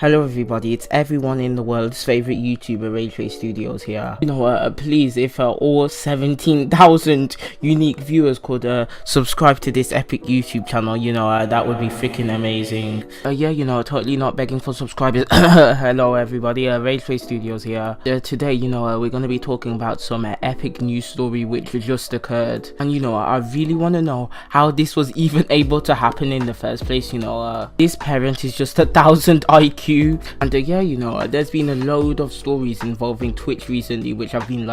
Hello everybody, it's everyone in the world's favorite YouTuber, rageface Studios here. Please, if all 17,000 unique viewers could subscribe to this epic YouTube channel, that would be freaking amazing. Totally not begging for subscribers. Hello everybody, rageface Studios here. Today, we're gonna be talking about some epic news story which just occurred. And I really want to know how this was even able to happen in the first place. This parent is just 1,000 IQ. And there's been a load of stories involving Twitch recently which have been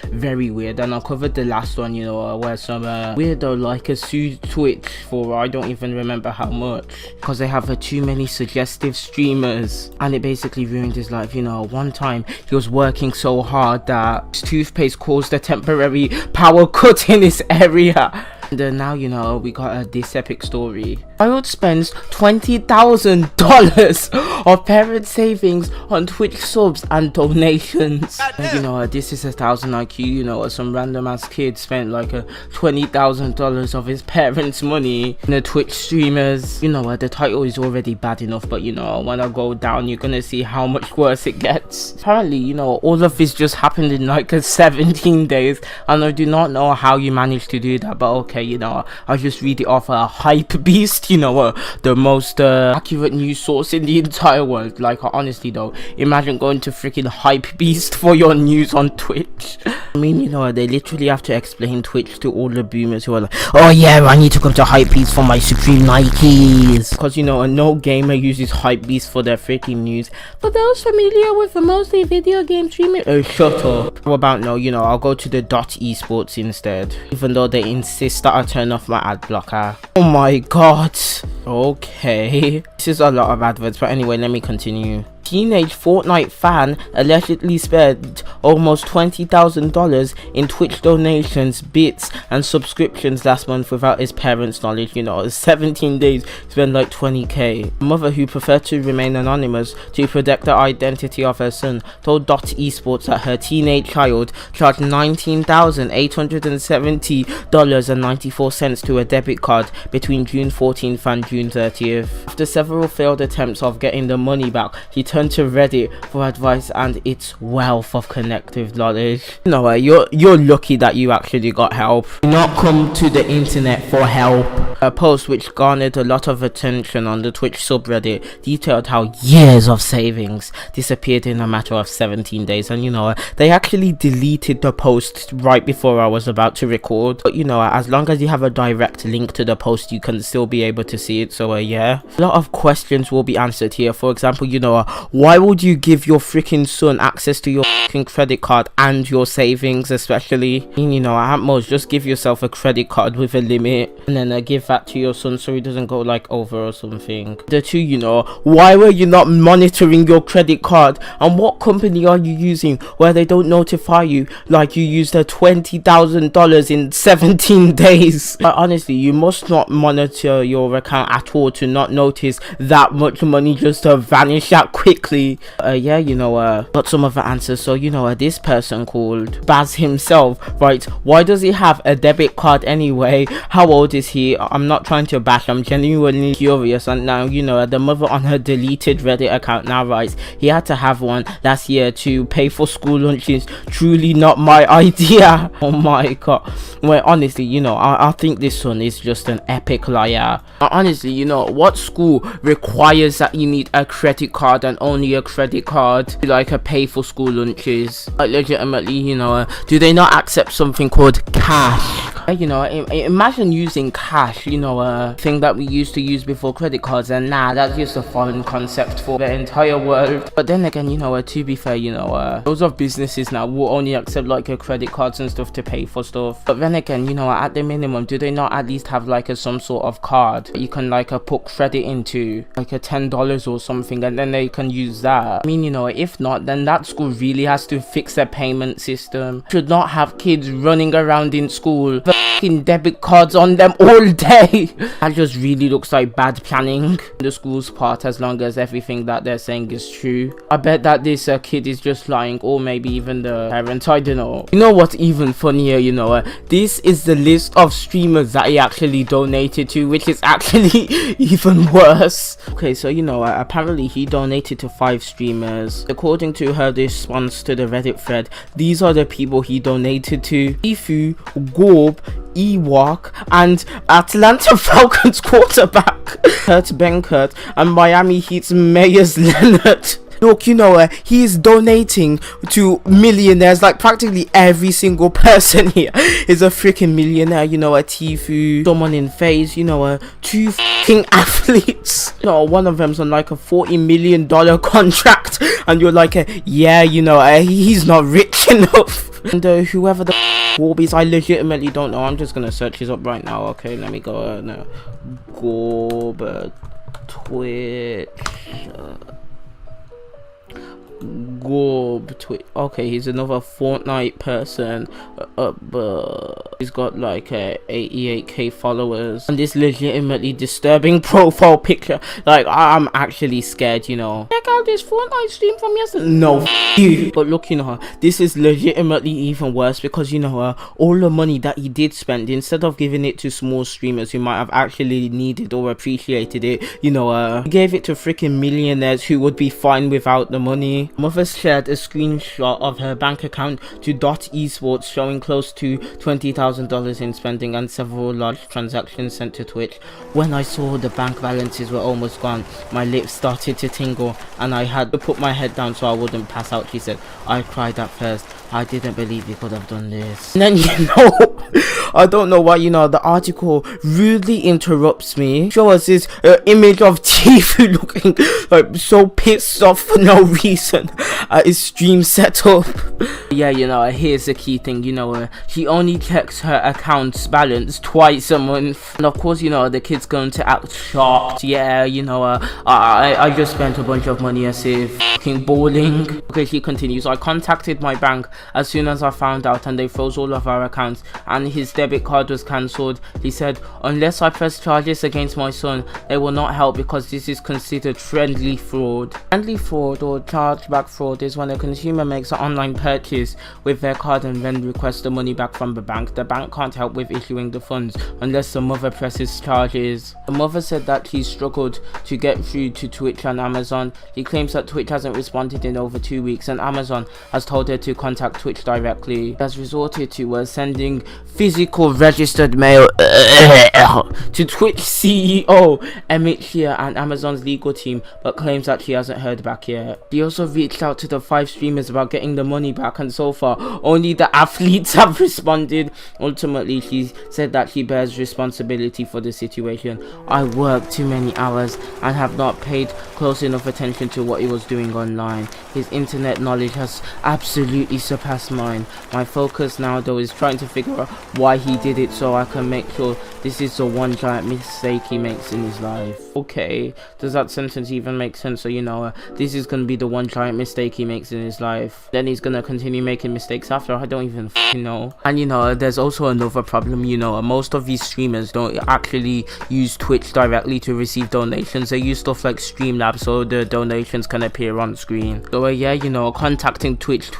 very weird, and I covered the last one, where some weirdo sued Twitch for I don't even remember how much, because they have too many suggestive streamers, and it basically ruined his life. One time he was working so hard that his toothpaste caused a temporary power cut in his area. And now we got this epic story. Child spends $20,000 of parent savings on Twitch subs and donations. And, this is 1,000 IQ. Some random ass kid spent $20,000 of his parents' money in the Twitch streamers. The title is already bad enough, but when I go down, you're gonna see how much worse it gets. Apparently, all of this just happened in 17 days, and I do not know how you managed to do that, but okay. I'll just read it off Hype Beast, the most accurate news source in the entire world. Honestly though, imagine going to freaking Hype Beast for your news on Twitch. I mean, they literally have to explain Twitch to all the boomers who are like, oh yeah, I need to come to Hype Beast for my Supreme Nikes. Because, no gamer uses Hype Beast for their freaking news. For those familiar with the mostly video game streaming, oh, shut up. How about no, I'll go to the .esports instead. Even though they insist that I turn off my ad blocker. Oh my god. Okay. This is a lot of adverts, but anyway, let me continue. Teenage Fortnite fan allegedly spent almost $20,000 in Twitch donations, bits, and subscriptions last month without his parents' knowledge. 17 days, spent $20K. A mother who preferred to remain anonymous to protect the identity of her son told .esports that her teenage child charged $19,870.94 to a debit card between June 14th and June 30th. After several failed attempts of getting the money back, he turned to Reddit for advice and its wealth of connective knowledge. You're lucky that you actually got help. Do not come to the internet for help. A post which garnered a lot of attention on the Twitch subreddit detailed how years of savings disappeared in a matter of 17 days, and they actually deleted the post right before I was about to record. But as long as you have a direct link to the post, you can still be able to see it. So yeah, a lot of questions will be answered here. For example, why would you give your freaking son access to your freaking credit card and your savings, especially? At most, just give yourself a credit card with a limit, and then give that to your son so he doesn't go over or something. The two, why were you not monitoring your credit card, and what company are you using where they don't notify you like you used $20,000 in 17 days? But honestly, you must not monitor your account at all to not notice that much money just to vanish that quickly. Got some other answers. So this person called Baz himself writes, why does he have a debit card anyway? How old is he? I'm not trying to bash, I'm genuinely curious. And now the mother on her deleted Reddit account now writes, he had to have one last year to pay for school lunches. Truly not my idea. Oh my god. Well, honestly, I think this son is just an epic liar. Honestly, what school requires that you need a credit card and only a credit card to pay for school lunches? Legitimately, do they not accept something called cash? Imagine using cash, a thing that we used to use before credit cards, and that's just a foreign concept for the entire world. But then again, to be fair, those of businesses now will only accept credit cards and stuff to pay for stuff. But then again, at the minimum, do they not at least have some sort of card that you can put credit into, a $10 or something, and then they can use that? I mean, if not, then that school really has to fix their payment system. Should not have kids running around in school fucking debit cards on them all day. That just really looks like bad planning on the school's part, as long as everything that they're saying is true. I bet that this kid is just lying, or maybe even the parents, I don't know. What's even funnier, this is the list of streamers that he actually donated to, which is actually even worse. Okay, so apparently he donated to 5 streamers. According to her response to the Reddit thread, these are the people he donated to: Leafy, Gorb, Ewok, and Atlanta Falcons quarterback Kurt Benkert, and Miami Heat's Meyers Leonard. Look, you know, he's donating to millionaires. Like, practically every single person here is a freaking millionaire. You know, a Tifu, someone in FaZe, you know, 2 fucking athletes. You know, one of them's on like a $40 million contract, and you're like, yeah, you know, he's not rich enough. And whoever the Gorb is, I legitimately don't know. I'm just gonna search his up right now. Okay, let me go. No, Gorb, Twitch. Gorb Twitch. Okay, he's another Fortnite person, but he's got like 88k followers, and this legitimately disturbing profile picture. Like, I'm actually scared, you know. Check out this Fortnite stream from yesterday. No, you. But look, you know, this is legitimately even worse, because you know, all the money that he did spend, instead of giving it to small streamers who might have actually needed or appreciated it, you know, he gave it to freaking millionaires who would be fine without the money. Mother shared a screenshot of her bank account to Dot Esports showing close to $20,000 in spending and several large transactions sent to Twitch. When I saw the bank balances were almost gone, my lips started to tingle and I had to put my head down so I wouldn't pass out, she said. I cried at first. I didn't believe he could have done this. And then, you know, I don't know why, you know, the article rudely interrupts me. Show us this image of Tifu looking like so pissed off for no reason at his stream setup. Yeah, you know, here's the key thing, you know, she only checks her account's balance twice a month. And of course, you know, the kid's going to act shocked. Yeah, you know, I just spent a bunch of money as if fucking bowling. Okay, she continues. I contacted my bank as soon as I found out, and they froze all of our accounts, and his debit card was cancelled. He said, unless I press charges against my son, they will not help because this is considered friendly fraud. Friendly fraud or chargeback fraud is when a consumer makes an online purchase with their card and then requests the money back from the bank. The bank can't help with issuing the funds unless the mother presses charges. The mother said that she struggled to get through to Twitch and Amazon. She claims that Twitch hasn't responded in over 2 weeks, and Amazon has told her to contact Twitch directly. She has resorted to sending physical registered mail to Twitch CEO Emmett Shear and Amazon's legal team, but claims that she hasn't heard back yet. She also reached out to the 5 streamers about getting the money back, and so far only the athletes have responded. Ultimately, she said that she bears responsibility for the situation. I worked too many hours and have not paid close enough attention to what he was doing online. His internet knowledge has absolutely surpassed mine. My focus now though is trying to figure out why he did it, so I can make sure this is the one giant mistake he makes in his life. Okay, does that sentence even make sense? So, you know, this is gonna be the one giant mistake he makes in his life, then he's gonna continue making mistakes after. I don't even know. And you know, there's also another problem. You know, most of these streamers don't actually use Twitch directly to receive donations. They use stuff like Streamlabs so the donations can appear on screen. So yeah, you know, contacting Twitch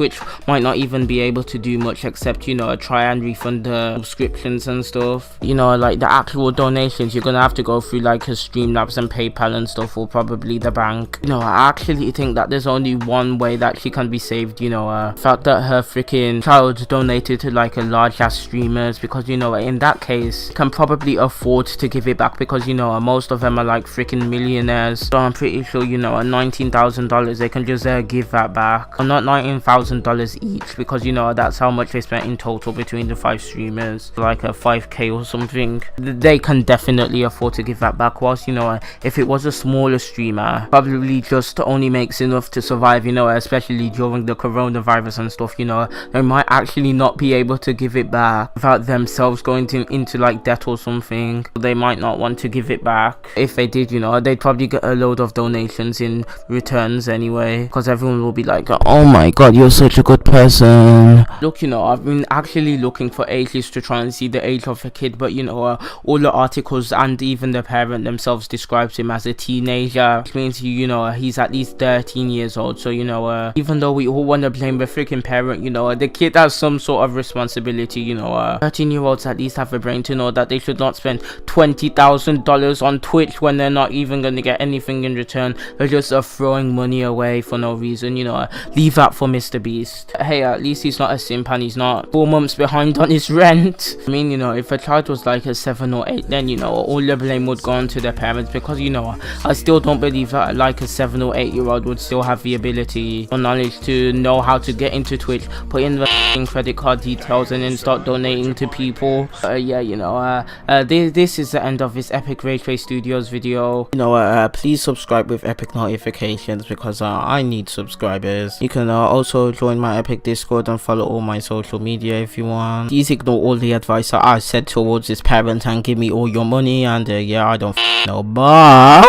might not even be able to do much except, you know, try and refund the subscriptions and stuff. You know, like the actual donations, you're gonna have to go through like his Streamlabs and PayPal and stuff, or probably the bank. You know, I actually think that there's only one way that she can be saved. You know, the fact that her freaking child donated to like a large ass streamers, because you know, in that case can probably afford to give it back, because you know, most of them are like freaking millionaires. So I'm pretty sure, you know, at $19,000 they can just give that back, or not $19,000 each, because you know, that's how much they spent in total between the 5 streamers, like a 5k or something. They can definitely afford to give that back. Whilst, you know, if it was a smaller streamer, probably just only makes enough to survive, you know, especially during the coronavirus and stuff, you know, they might actually not be able to give it back without themselves going into like debt or something. They might not want to give it back. If they did, you know, they'd probably get a load of donations in returns anyway, because everyone will be like, oh my god, you're such a good person. Look, you know, I've been actually looking for ages to try and see the age of a kid, but you know, all the articles and even the parent themselves describes him as a teenager, which means, you know, he's at least 13 years old. So, you know, even though we all want to blame the freaking parent, you know, the kid has some sort of responsibility. You know, 13-year-olds at least have a brain to know that they should not spend $20,000 on Twitch when they're not even going to get anything in return. They're just throwing money away. away for no reason, you know. Leave that for Mr. Beast. Hey, at least he's not a simp and he's not 4 months behind on his rent. I mean, you know, if a child was like a 7 or 8, then, you know, all the blame would go on to their parents, because, you know, I still don't believe that like a 7 or 8-year-old would still have the ability or knowledge to know how to get into Twitch, put in the credit card details, and then start donating to people. Yeah, you know, this is the end of this Epic Rageface Studios video. You know, please subscribe with epic notifications, because I need subscribers. You can also join my Epic Discord and follow all my social media if you want. Please ignore all the advice that I said towards this parent and give me all your money, and yeah, I don't know. Bye.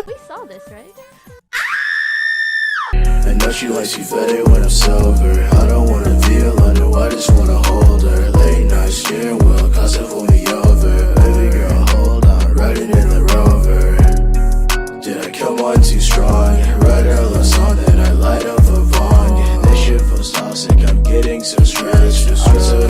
We saw this, right? I know she likes you better when I'm sober. I don't wanna feel under, I just wanna hold her. Late night steering wheel, cause it pull me over. Baby girl, hold on, riding in the Rover. Did I come on too strong? Write a love song, then I light up a bong. This shit feels toxic, I'm getting so stressed.